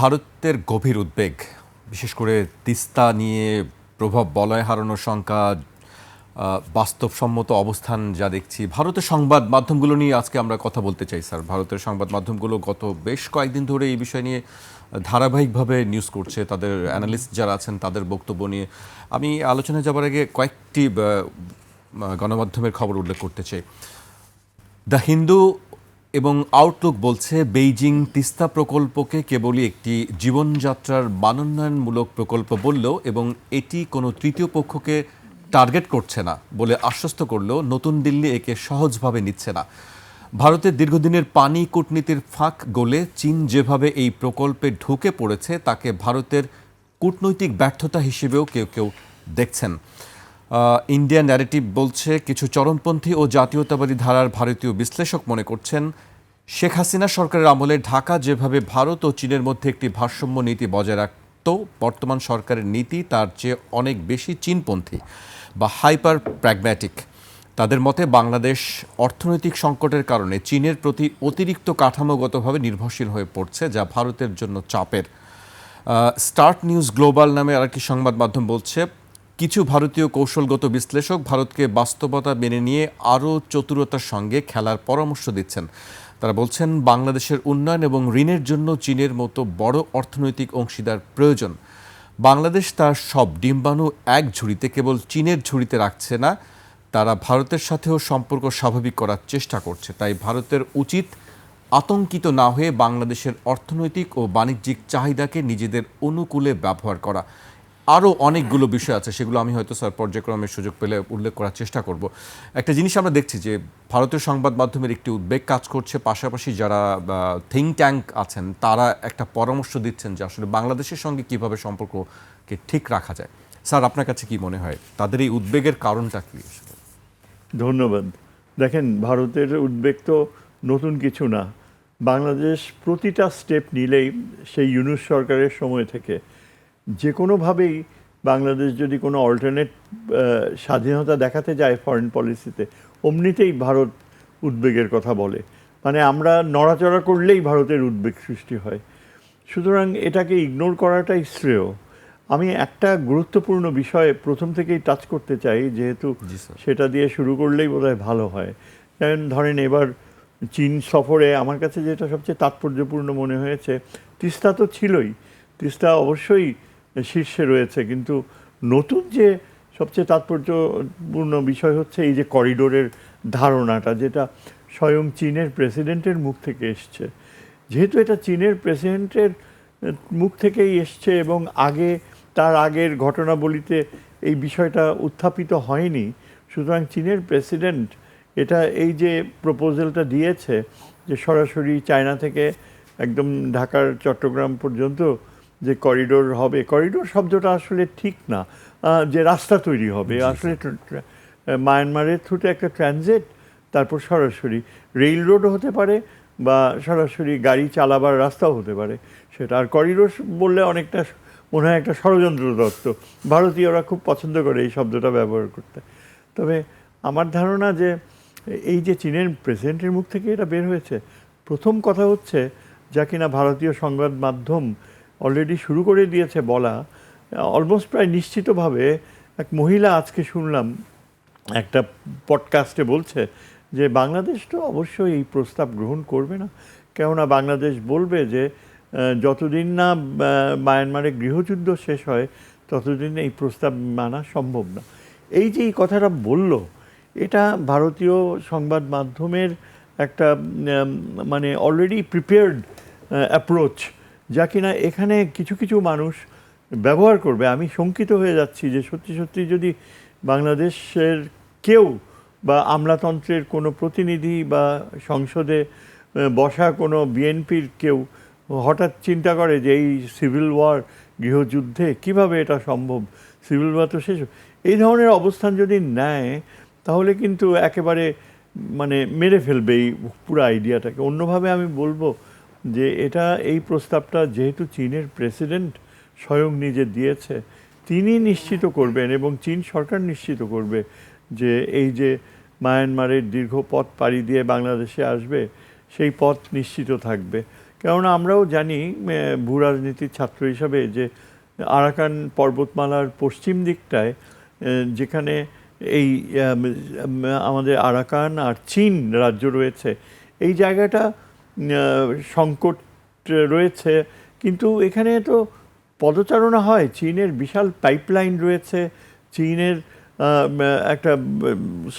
ভারতের গভীর উদ্বেগ, বিশেষ করে তিস্তা নিয়ে প্রভাব বলয় হারানোর শঙ্কা, বাস্তবসম্মত অবস্থান যা দেখছি। ভারতের সংবাদ মাধ্যমগুলো নিয়ে আজকে আমরা কথা বলতে চাই স্যার। ভারতের সংবাদ মাধ্যমগুলো গত বেশ কয়েকদিন ধরে এই বিষয় নিয়ে ধারাবাহিকভাবে নিউজ করছে, তাদের অ্যানালিস্ট যারা আছেন তাদের বক্তব্য নিয়ে। আমি আলোচনায় যাবার আগে কয়েকটি গণমাধ্যমের খবর উল্লেখ করতে চাই। দ্য হিন্দু এবং আউটলুক বলছে বেইজিং তিস্তা প্রকল্পকে কেবলই একটি জীবনযাত্রার মানোন্নয়নমূলক প্রকল্প বললেও এবং এটি কোনো তৃতীয় পক্ষকে টার্গেট করছে না বলে আশ্বস্ত করলেও নতুন দিল্লি একে সহজভাবে নিচ্ছে না। ভারতের দীর্ঘদিনের পানি কূটনীতির ফাঁক গলে চীন যেভাবে এই প্রকল্পে ঢুকে পড়েছে তাকে ভারতের কূটনৈতিক ব্যর্থতা হিসেবেও কেউ কেউ দেখছেন। ইন্ডিয়া ন্যারেটিভ বলছে কিছু চরমপন্থী ও জাতীয়তাবাদী ধারার ভারতীয় বিশ্লেষক মনে করছেন শেখ হাসিনা সরকারের আমলে ঢাকা যেভাবে ভারত ও চীনের মধ্যে একটি ভারসাম্য নীতি বজায় রাখত, বর্তমান সরকারের নীতি তার চেয়ে অনেক বেশি চীনপন্থী বা হাইপার প্র্যাগম্যাটিক। তাদের মতে বাংলাদেশ অর্থনৈতিক সংকটের কারণে চীনের প্রতি অতিরিক্ত কাঠামোগতভাবে নির্ভরশীল হয়ে পড়ছে, যা ভারতের জন্য চাপের। স্টার্ট নিউজ গ্লোবাল নামে আরেকটি সংবাদ মাধ্যম বলছে কিছু ভারতীয় কৌশলগত বিশ্লেষক ভারতকে বাস্তবতা মেনে নিয়ে আরও চতুরতার সঙ্গে খেলার পরামর্শ দিচ্ছেন। তারা বলছেন বাংলাদেশের উন্নয়ন এবং ঋণের জন্য চীনের মতো বড় অর্থনৈতিক অংশীদার প্রয়োজন। বাংলাদেশ তার সব ডিম্বাণু এক ঝুড়িতে, কেবল চীনের ঝুড়িতে রাখছে না, তারা ভারতের সাথেও সম্পর্ক স্বাভাবিক করার চেষ্টা করছে। তাই ভারতের উচিত আতঙ্কিত না হয়ে বাংলাদেশের অর্থনৈতিক ও বাণিজ্যিক চাহিদাকে নিজেদের অনুকূলে ব্যবহার করা। আরও অনেকগুলো বিষয় আছে, সেগুলো আমি হয়তো স্যার পর্যায়ক্রমের সুযোগ পেলে উল্লেখ করার চেষ্টা করব। একটা জিনিস আমরা দেখছি যে ভারতীয় সংবাদ মাধ্যমের একটি উদ্বেগ কাজ করছে, পাশাপাশি যারা থিঙ্ক ট্যাঙ্ক আছেন তারা একটা পরামর্শ দিচ্ছেন যে আসলে বাংলাদেশের সঙ্গে কিভাবে সম্পর্ককে ঠিক রাখা যায়। স্যার, আপনার কাছে কি মনে হয় তাদের এই উদ্বেগের কারণটা কী? ধন্যবাদ। দেখেন, ভারতের উদ্বেগ তো নতুন কিছু না। বাংলাদেশ প্রতিটা স্টেপ নিলেই সেই ইউনূস সরকারের সময় থেকে যে কোনোভাবেই বাংলাদেশ যদি কোনো অল্টারনেট স্বাধীনতা দেখাতে যায় ফরেন পলিসিতে, অমনিতেই ভারত উদ্বেগের কথা বলে। মানে আমরা নড়াচড়া করলেই ভারতের উদ্বেগ সৃষ্টি হয়। সুতরাং এটাকে ইগনোর করাটাই শ্রেয়। আমি একটা গুরুত্বপূর্ণ বিষয়ে প্রথম থেকেই টাচ করতে চাই, যেহেতু সেটা দিয়ে শুরু করলেই বোধহয় ভালো হয়। যেমন ধরেন, এবার চীন সফরে আমার কাছে যেটা সবচেয়ে তাৎপর্যপূর্ণ মনে হয়েছে, তিস্তা তো ছিলই, তিস্তা অবশ্যই শীর্ষে রয়েছে, কিন্তু নতুন যে সবচেয়ে তাৎপর্যপূর্ণ বিষয় হচ্ছে এই যে করিডোরের ধারণাটা, যেটা স্বয়ং চীনের প্রেসিডেন্টের মুখ থেকে এসছে। যেহেতু এটা চীনের প্রেসিডেন্টের মুখ থেকেই এসছে এবং তার আগের ঘটনাবলিতে এই বিষয়টা উত্থাপিত হয়নি, সুতরাং চীনের প্রেসিডেন্ট এই যে প্রপোজালটা দিয়েছে যে সরাসরি চায়না থেকে একদম ঢাকার চট্টগ্রাম পর্যন্ত যে করিডোর হবে, করিডোর শব্দটা আসলে ঠিক না, যে রাস্তা তৈরি হবে, আসলে মায়ানমারের থ্রুতে একটা ট্রানজিট, তারপর সরাসরি রেল রোডও হতে পারে বা সরাসরি গাড়ি চালাবার রাস্তাও হতে পারে সেটা। আর করিডোর বললে অনেকটা মনে হয় একটা ষড়যন্ত্র তত্ত্ব। ভারতীয়রা খুব পছন্দ করে এই শব্দটা ব্যবহার করতে। তবে আমার ধারণা যে এই যে চীনের প্রেসিডেন্টের মুখ থেকে এটা বের হয়েছে, প্রথম কথা হচ্ছে যা কিনা ভারতীয় সংবাদ মাধ্যম অলরেডি শুরু করে দিয়েছে বলা, অলমোস্ট প্রায় নিশ্চিতভাবে এক মহিলা আজকে শুনলাম একটা পডকাস্টে বলছে যে বাংলাদেশ তো অবশ্যই এই প্রস্তাব গ্রহণ করবে না, কেননা বাংলাদেশ বলবে যে যতদিন না মায়ানমারে গৃহযুদ্ধ শেষ হয় ততদিন এই প্রস্তাব মানা সম্ভব না। এই যে এই কথাটা বলল, এটা ভারতীয় সংবাদ মাধ্যমের একটা মানে অলরেডি প্রিপেয়ার্ড অ্যাপ্রোচ, যা কিনা এখানে কিছু কিছু মানুষ ব্যবহার করবে। আমি শঙ্কিত হয়ে যাচ্ছি যে সত্যি সত্যি যদি বাংলাদেশের কেউ বা আমলাতন্ত্রের কোনো প্রতিনিধি বা সংসদে বসা কোনো বিএনপির কেউ হঠাৎ চিন্তা করে যে এই সিভিল ওয়ার, গৃহযুদ্ধে কিভাবে এটা সম্ভব, সিভিল ওয়ার তো শেষ, এই ধরনের অবস্থান যদি নেয় তাহলে কিন্তু একেবারে মানে মেরে ফেলবে এই পুরো আইডিয়াটাকে। অন্যভাবে আমি বলবো যে এই প্রস্তাবটা যেহেতু চীনের প্রেসিডেন্ট স্বয়ং নিজে দিয়েছে, তিনি নিশ্চিত করবেন এবং চীন সরকার নিশ্চিত করবে যে এই যে মায়ানমারের দীর্ঘ পথ পাড়ি দিয়ে বাংলাদেশে আসবে সেই পথ নিশ্চিত থাকবে। কেননা আমরাও জানি ভূ রাজনীতির ছাত্র হিসাবে যে আরাকান পর্বতমালার পশ্চিম দিকটায় যেখানে এই আমাদের আরাকান আর চীন রাজ্য রয়েছে, এই জায়গাটা সংকট রয়েছে। কিন্তু এখানে তো পদচারণা হয়, চীনের বিশাল পাইপলাইন রয়েছে, চীনের একটা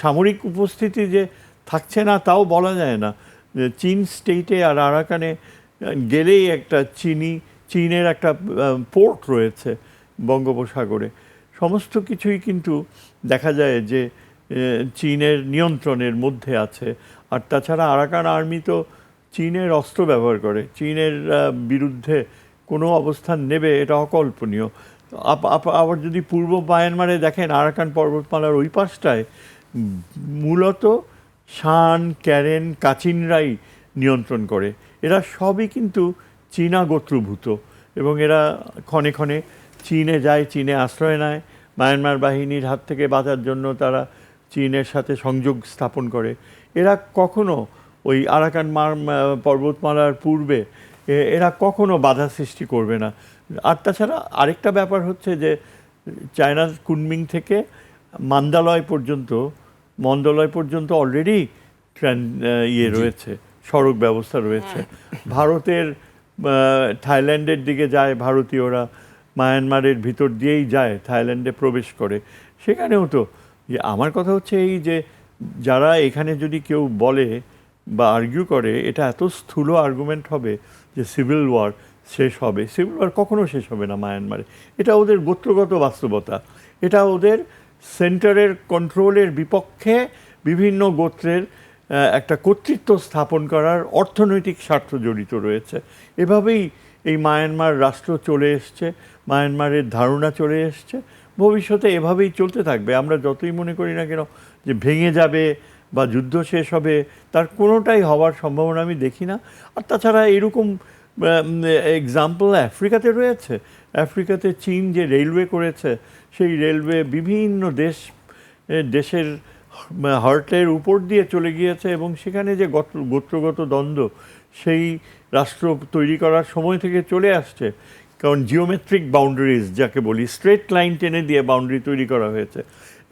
সামরিক উপস্থিতি যে থাকছে না তাও বলা যায় না। চীন স্টেটে আর আরাকানে গেলেই একটা চীনের একটা পোর্ট রয়েছে বঙ্গোপসাগরে। সমস্ত কিছুই কিন্তু দেখা যায় যে চীনের নিয়ন্ত্রণের মধ্যে আছে। আর তাছাড়া আরাকান আর্মি তো চীনের অস্ত্র ব্যবহার করে, চীনের বিরুদ্ধে কোনো অবস্থান নেবে এটা অকল্পনীয়। আবার যদি পূর্ব মায়ানমারে দেখেন, আরাকান পর্বতমালার ওই পাশটায় মূলত শান, ক্যারেন, কাচিনরাই নিয়ন্ত্রণ করে। এরা সবই কিন্তু চীনা গোত্রভূত এবং এরা ক্ষণে ক্ষণে চীনে যায়, চীনে আশ্রয় নেয়। মায়ানমার বাহিনীর হাত থেকে বাঁচার জন্য তারা চীনের সাথে সংযোগ স্থাপন করে। এরা কখনো ওই আরাকান পর্বতমালার পূর্বে এরা কখনো বাধা সৃষ্টি করবে না। আর তাছাড়া আরেকটা ব্যাপার হচ্ছে যে চায়নার কুনমিং থেকে মন্দালয় পর্যন্ত অলরেডি রয়েছে, সড়ক ব্যবস্থা রয়েছে। ভারতের থাইল্যান্ডের দিকে যায় ভারতীয়রা, মায়ানমারের ভিতর দিয়েই যায়, থাইল্যান্ডে প্রবেশ করে। সেখানেও তো আমার কথা হচ্ছে এই যে যারা এখানে যদি কেউ বলে বা আর্গিউ করে, এটা এত স্থূল আর্গুমেন্ট হবে যে সিভিল ওয়ার শেষ হবে। সিভিল ওয়ার কখনো শেষ হবে না মায়ানমারে। এটা ওদের গোত্রগত বাস্তবতা, এটা ওদের সেন্টারের কন্ট্রোলের বিপক্ষে বিভিন্ন গোত্রের একটা কর্তৃত্ব স্থাপন করার অর্থনৈতিক স্বার্থ জড়িত রয়েছে। এভাবেই এই মায়ানমার রাষ্ট্র চলে এসছে, মায়ানমারের ধারণা চলে এসছে, ভবিষ্যতে এভাবেই চলতে থাকবে। আমরা যতই মনে করি না কেন যে ভেঙে যাবে বা যুদ্ধ শেষ হবে, তার কোনোটাই হওয়ার সম্ভাবনা আমি দেখি না। আর তাছাড়া এরকম এক্সাম্পল আফ্রিকাতে রয়েছে। আফ্রিকাতে চীন যে রেলওয়ে করেছে, সেই রেলওয়ে বিভিন্ন দেশের হার্টের উপর দিয়ে চলে গিয়েছে এবং সেখানে যে গোত্রগত দ্বন্দ্ব সেই রাষ্ট্র তৈরি করার সময় থেকে চলে আসছে। কারণ জিওমেট্রিক বাউন্ডারিজ যাকে বলি, স্ট্রেট লাইন টেনে দিয়ে বাউন্ডারি তৈরি করা হয়েছে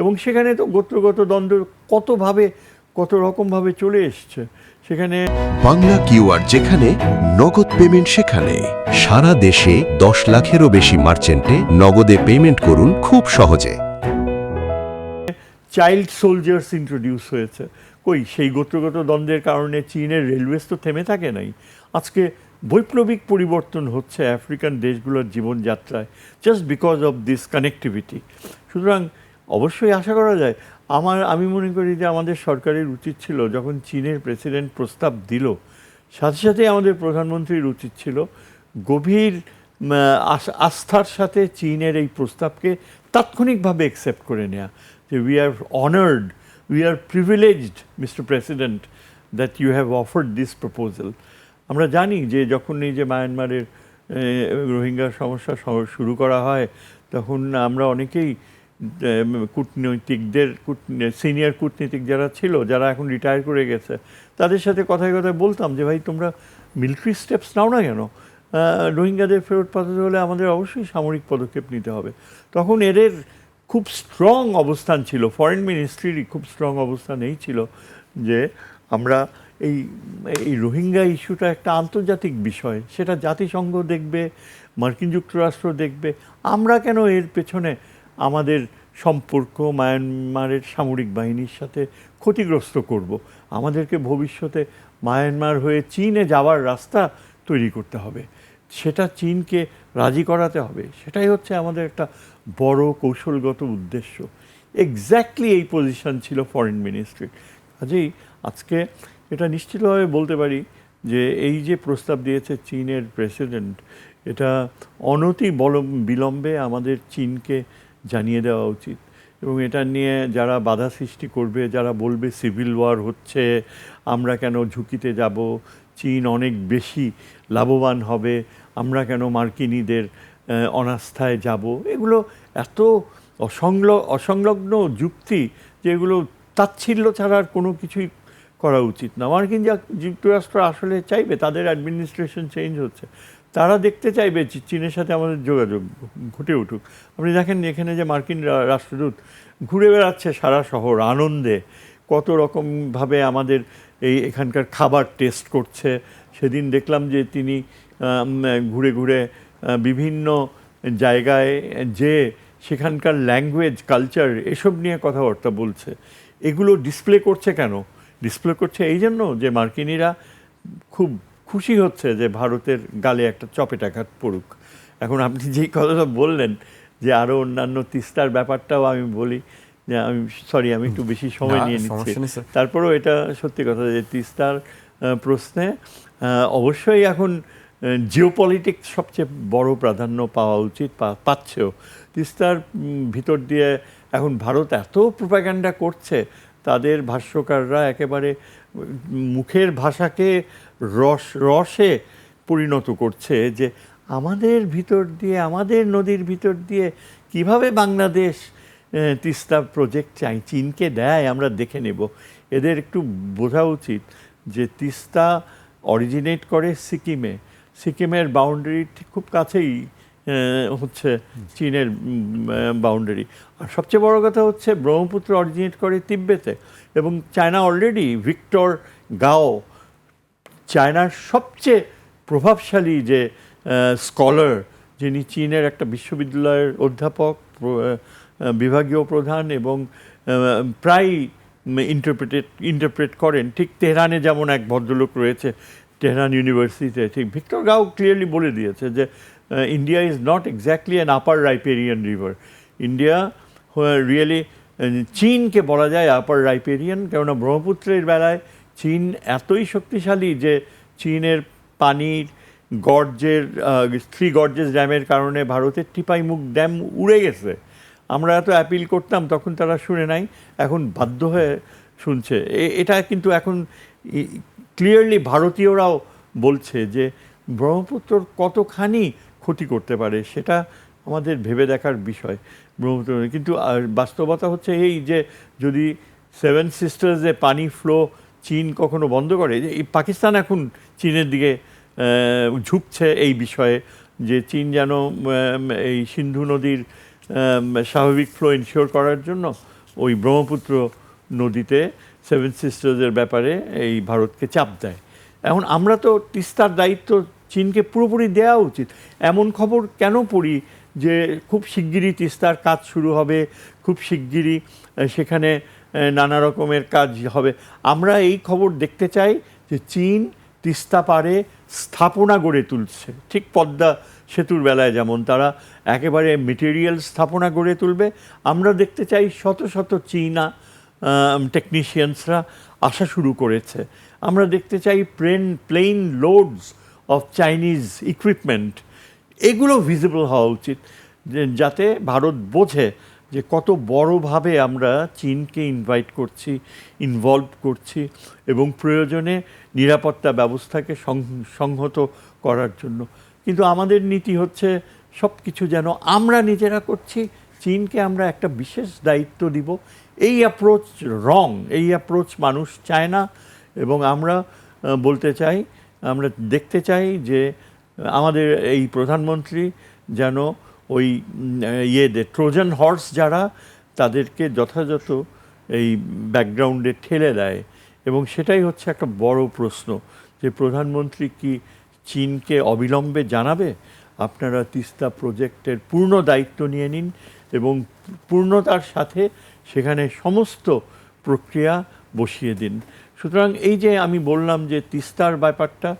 এবং সেখানে তো গোত্রগত দ্বন্দ্ব কত রকমভাবে চলে এসছে সেখানে। বাংলা কিউআর যেখানে নগদ পেমেন্ট সেখানে সারা দেশে 10 লাখেরও বেশি মার্চেন্টে নগদে পেমেন্ট করুন খুব সহজে। চাইল্ড সোলজার্স ইন্ট্রোডিউস হয়েছে। সেই গোত্রগত দ্বন্দ্বের কারণে চীনের রেলওয়েজ তো থেমে থাকে নাই। আজকে বৈপ্লবিক পরিবর্তন হচ্ছে আফ্রিকান দেশগুলোর জীবনযাত্রায়, just because of this connectivity. সুতরাং অবশ্যই আশা করা যায়, আমি মনে করি যে আমাদের সরকারের উচিত ছিল, যখন চীনের প্রেসিডেন্ট প্রস্তাব দিল, সাথে সাথে আমাদের প্রধানমন্ত্রীর উচিত ছিল গভীর আস্থার সাথে চীনের এই প্রস্তাবকে তাৎক্ষণিকভাবে অ্যাকসেপ্ট করে নেওয়া। যে we are honoured, we are privileged Mister President that you have offered this proposal. আমরা জানি যে যখন এই যে মায়ানমারের রোহিঙ্গা সমস্যা শুরু করা হয়, তখন আমরা অনেকেই সিনিয়র কূটনীতিক যারা ছিল, যারা এখন রিটায়ার করে গেছে, তাদের সাথে কথায় কথায় বলতাম যে ভাই তোমরা মিলিটারি স্টেপস নাও না কেন? রোহিঙ্গাদের ফেরত পাঠাতে হলে আমাদের অবশ্যই সামরিক পদক্ষেপ নিতে হবে। তখন এদের খুব স্ট্রং অবস্থান ছিল, ফরেন মিনিস্ট্রিরই খুব স্ট্রং অবস্থান এই ছিল যে আমরা এই রোহিঙ্গা ইস্যুটা একটা আন্তর্জাতিক বিষয়, সেটা জাতিসংঘ দেখবে, মার্কিন যুক্তরাষ্ট্র দেখবে, আমরা কেন এর পেছনে আমাদের সম্পর্ক মায়ানমারের সামরিক বাহিনীর সাথে ক্ষতিগ্রস্ত করব? আমাদেরকে ভবিষ্যতে মায়ানমার হয়ে চীনে যাওয়ার রাস্তা তৈরি করতে হবে, সেটা চীনকে রাজি করাতে হবে। সেটাই হচ্ছে আমাদের একটা বড় কৌশলগত উদ্দেশ্য। এক্স্যাক্টলি এই পজিশন ছিল ফরেন মিনিস্ট্রির। কাজেই আজকে এটা নিশ্চিতভাবে বলতে পারি যে এই যে প্রস্তাব দিয়েছে চীনের প্রেসিডেন্ট, এটা অনতি বিলম্বে আমাদের চীনকে জানিয়ে দেওয়া উচিত। এবং এটা নিয়ে যারা বাধা সৃষ্টি করবে, যারা বলবে সিভিল ওয়ার হচ্ছে, আমরা কেন ঝুঁকিতে যাব, চীন অনেক বেশি লাভবান হবে, আমরা কেন মার্কিনীদের অনাস্থায় যাব, এগুলো এত অসংলগ্ন যুক্তি যে এগুলো তাচ্ছিল্য ছাড়া আর কোনো কিছুই করা উচিত না। মার্কিন যুক্তরাষ্ট্র আসলে চাইবে, তাদের অ্যাডমিনিস্ট্রেশন চেঞ্জ হচ্ছে, তারা দেখতে চাইবে চীনের সাথে আমাদের যোগাযোগ ঘটে উঠুক। আপনি দেখেন এখানে যে মার্কিন রাষ্ট্রদূত ঘুরে বেড়াচ্ছে সারা শহর আনন্দে, কত রকমভাবে আমাদের এখানকার খাবার টেস্ট করছে। সেদিন দেখলাম যে তিনি ঘুরে ঘুরে বিভিন্ন জায়গায় যে সেখানকার ল্যাঙ্গুয়েজ, কালচার এসব নিয়ে কথাবার্তা বলছে। এগুলো ডিসপ্লে করছে কেন? ডিসপ্লে করছে এই জন্য যে মার্কিনিরা খুব খুশি হচ্ছে যে ভারতের গালে একটা চপেটাঘাত পড়ুক। এখন আপনি যেই কথাটা বললেন যে আরও অন্যান্য তিস্তার ব্যাপারটাও আমি বলি, যে আমি একটু বেশি সময় নিয়ে নিচ্ছি, তারপরেও এটা সত্যি কথা যে তিস্তার প্রশ্নে অবশ্যই এখন জিওপলিটিক্স সবচেয়ে বড় প্রাধান্য পাওয়া উচিত, পাচ্ছেও। তিস্তার ভিতর দিয়ে এখন ভারত এত প্রোপাগান্ডা করছে, তাদের ভাষ্যকাররা একেবারে মুখের ভাষাকে রসে পরিণত করছে, যে আমাদের ভিতর দিয়ে, আমাদের নদীর ভিতর দিয়ে কিভাবে বাংলাদেশ তিস্তা প্রজেক্ট চীনকে দেয় আমরা দেখে নেব। এদের একটু বোঝা উচিত যে তিস্তা অরিজিনেট করে সিকিমের বাউন্ডারি খুব কাছেই হচ্ছে চীনের বাউন্ডারি। আর সবচেয়ে বড় কথা হচ্ছে ব্রহ্মপুত্র অরিজিনেট করে তিব্বতে, এবং চায়না অলরেডি ভিক্টর গাও, চায়নার সবচেয়ে প্রভাবশালী যে স্কলার, যিনি চীনের একটা বিশ্ববিদ্যালয়ের অধ্যাপক, বিভাগীয় প্রধান এবং প্রায় ইন্টারপ্রেট করেন, ঠিক তেহরানে যেমন এক ভদ্রলোক রয়েছে তেহরান ইউনিভার্সিটিতে, ঠিক ভিক্টর গাও ক্লিয়ারলি বলে দিয়েছে যে India is not exactly an upper riparian river. India really, চীনকে বলা যায় আপার রাইপেরিয়ান, কেননা ব্রহ্মপুত্রের বেলায় চীন এতই শক্তিশালী যে চীনের পানির গর্জের 3 গর্জেস ড্যামের কারণে ভারতের টিপাইমুখ ড্যাম উড়ে গেছে। আমরা এত অ্যাপিল করতাম, তখন তারা শুনে নাই, এখন বাধ্য হয়ে শুনছে। এটা কিন্তু এখন ক্লিয়ারলি ভারতীয়রাও বলছে যে ব্রহ্মপুত্র কতখানি ক্ষতি করতে পারে, সেটা আমাদের ভেবে দেখার বিষয় ব্রহ্মপুত্র। কিন্তু বাস্তবতা হচ্ছে এই যে যদি 7 সিস্টার্সে পানি ফ্লো চীন কখনো বন্ধ করে, এই পাকিস্তান এখন চীনের দিকে ঝুঁকছে এই বিষয়ে, যে চীন যেন এই সিন্ধু নদীর স্বাভাবিক ফ্লো ইনশিওর করার জন্য ওই ব্রহ্মপুত্র নদীতে 7 সিস্টার্সের ব্যাপারে এই ভারতকে চাপ দেয়। এখন আমরা তো তিস্তার দায়িত্ব চীনকে পুরোপুরি দেওয়া উচিত। এমন খবর কেন পড়ি যে খুব শিগগিরই তিস্তার কাজ শুরু হবে, খুব শিগগিরই সেখানে নানা রকমের কাজ হবে। আমরা এই খবর দেখতে চাই যে চীন তিস্তা পারে স্থাপনা গড়ে তুলছে, ঠিক পদ্মা সেতুর বেলায় যেমন তারা একেবারে মেটেরিয়াল স্থাপনা গড়ে তুলবে। আমরা দেখতে চাই শত শত চীনা টেকনিশিয়ানসরা আসা শুরু করেছে। আমরা দেখতে চাই plane loads of Chinese equipment, এগুলো ভিজিবল হওয়া উচিত, যাতে ভারত বোঝে যে কত বড়ভাবে আমরা চীনকে ইনভলভ করছি এবং প্রয়োজনে নিরাপত্তা ব্যবস্থাকে সংহত করার জন্য। কিন্তু আমাদের নীতি হচ্ছে সব কিছু যেন আমরা নিজেরা করছি, চীনকে আমরা একটা বিশেষ দায়িত্ব দিব। এই অ্যাপ্রোচ রং, এই অ্যাপ্রোচ মানুষ চায় না। এবং আমরা বলতে চাই, আমরা দেখতে চাই যে আমাদের এই প্রধানমন্ত্রী যেন ওই ট্রোজান হর্স যারা, তাদেরকে যথাযথ এই ব্যাকগ্রাউন্ডে ঠেলে দেয়। এবং সেটাই হচ্ছে একটা বড় প্রশ্ন, যে প্রধানমন্ত্রী কি চীনকে অবিলম্বে জানাবে আপনারা তিস্তা প্রজেক্টের পূর্ণ দায়িত্ব নিয়ে নিন এবং পূর্ণতার সাথে সেখানে সমস্ত প্রক্রিয়া বসিয়ে দিন। সুতরাং এই যে আমি বললাম যে তিস্তার ব্যাপারটা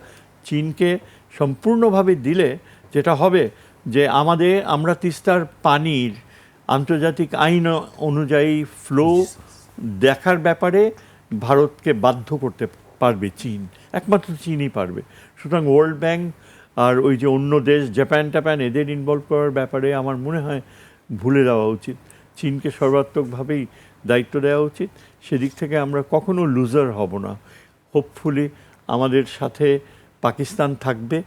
চীনকে সম্পূর্ণভাবে দিলে যেটা হবে যে আমরা তিস্তার পানির আন্তর্জাতিক আইন অনুযায়ী ফ্লো দেখার ব্যাপারে ভারতকে বাধ্য করতে পারবে চীন, একমাত্র চীনই পারবে। সুতরাং ওয়ার্ল্ড ব্যাংক আর ওই যে অন্য দেশ জাপান এদের ইনভলভ করার ব্যাপারে আমার মনে হয় ভুলে দেওয়া উচিত। চীনকে সর্বাত্মকভাবেই দায়িত্ব দেওয়া উচিত। সেদিক থেকে আমরা কখনো লুজার হব না। হোপফুলি আমাদের সাথে পাকিস্তান থাকবে,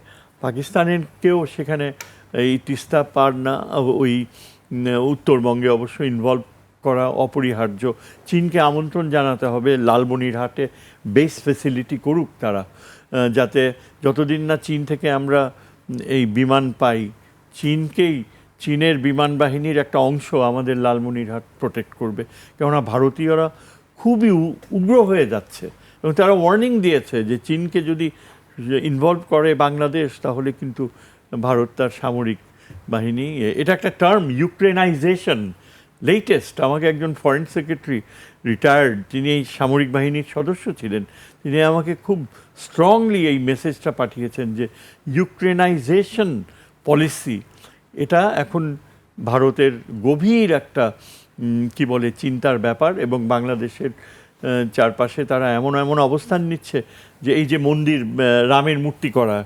পাকিস্তানেরকেও সেখানে এই তিস্তা পার না ওই উত্তরবঙ্গে অবশ্য ইনভলভ করা অপরিহার্য। চীনকে আমন্ত্রণ জানাতে হবে লালমনিরহাটে বেস ফেসিলিটি করুক তারা, যাতে যতদিন না চীন থেকে আমরা এই বিমান পাই, চীনের বিমান বাহিনীর একটা অংশ আমাদের লালমনিরহাট প্রোটেক্ট করবে। কেননা ভারতীয়রা খুবই উগ্র হয়ে যাচ্ছে এবং তারা ওয়ার্নিং দিয়েছে যে চীনকে যদি ইনভলভ করে বাংলাদেশ তাহলে কিন্তু ভারত তার সামরিক বাহিনী, এটা একটা টার্ম ইউক্রেনাইজেশন, লেটেস্ট। আমাকে একজন ফরেন সেক্রেটারি রিটায়ার্ড, তিনি এই সামরিক বাহিনীর সদস্য ছিলেন, তিনি আমাকে খুব স্ট্রংলি এই মেসেজটা পাঠিয়েছেন যে ইউক্রেনাইজেশন পলিসি, এটা এখন ভারতের গভীর একটা কি বলে চিন্তার ব্যাপার। এবং বাংলাদেশের চারপাশে তারা এমন এমন অবস্থান নিচ্ছে যে এই যে মন্দির রামের মূর্তি করা,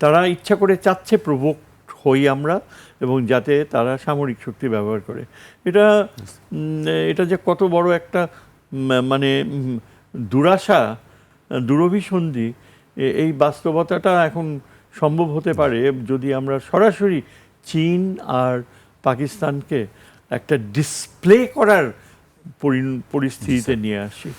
তারা ইচ্ছা করে চাচ্ছে প্রভোক্ট হই আমরা, এবং যাতে তারা সামরিক শক্তি ব্যবহার করে। এটা যে কত বড় একটা মানে দুরাশা, দুরভিসন্ধি, এই বাস্তবতাটা এখন সম্ভব হতে পারে যদি আমরা সরাসরি চীন আর পাকিস্তানকে একটা ডিসপ্লে করার পরিস্থিতিতে নিয়ে আসি।